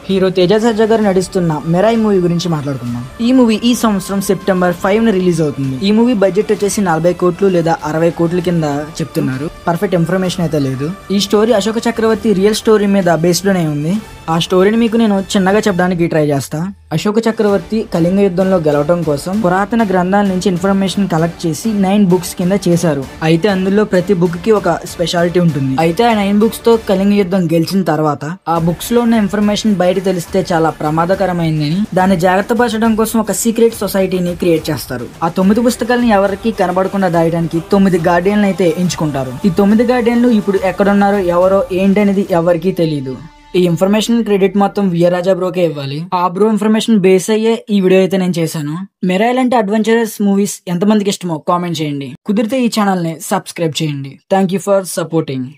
Hero Teja సజ్జా గారు నటిస్తున్న మెరాయి movie గురించి మాట్లాడుకుందాం. ఈ మూవీ ఈ సంవత్సరం సెప్టెంబర్ 5 రిలీజ్ అవుతుంది. ఈ మూవీ బడ్జెట్ వచ్చేసి 40 కోట్లు లేదా 60 కోట్ల కింద చెప్తున్నారు. పర్ఫెక్ట్ ఇన్ఫర్మేషన్ అయితే లేదు. ఈ స్టోరీ అశోక చక్రవర్తి రియల్ స్టోరీ మీద బేస్డ్ లోనే ఉంది. ఆ స్టోరీని మీకు నేను చిన్నగా చెప్పడానికి ట్రై చేస్తా. అశోక చక్రవర్తి కళింగ యుద్ధంలో గెలవడం కోసం పురాతన గ్రంథాల నుంచి ఇన్ఫర్మేషన్ కలెక్ట్ చేసి 9 బుక్స్ కింద చేశారు. అయితే అందులో ప్రతి బుక్ కి ఒక స్పెషాలిటీ ఉంటుంది. అయితే ఆ 9 బుక్స్ తో కళింగ యుద్ధం గెలిచిన తర్వాత ఆ బుక్స్ లో ఉన్న ఇన్ఫర్మేషన్ బయట తెలిస్తే చాలా ప్రమాదకరమైందని దాన్ని జాగ్రత్త పరచడం కోసం ఒక సీక్రెట్ సొసైటీని క్రియేట్ చేస్తారు. ఆ 9 పుస్తకాలను ఎవరికి కనబడకుండా దాయడానికి 9 గార్డియన్లు అయితే ఎంచుకుంటారు. ఈ 9 గార్డియన్లు ఇప్పుడు ఎక్కడున్నారో ఎవరో ఏంటనేది ఎవరికీ తెలియదు. ఈ ఇన్ఫర్మేషన్ క్రెడిట్ మొత్తం వీరరాజా బ్రోకే ఇవ్వాలి. ఆ బ్రో ఇన్ఫర్మేషన్ బేస్ అయ్యే ఈ వీడియో అయితే నేను చేశాను. మెరాయి లాంటి అడ్వెంచరస్ మూవీస్ ఎంతమందికి ఇష్టమో కామెంట్ చేయండి. కుదిరితే ఈ ఛానల్ ని సబ్స్క్రైబ్ చేయండి. Thank you for supporting.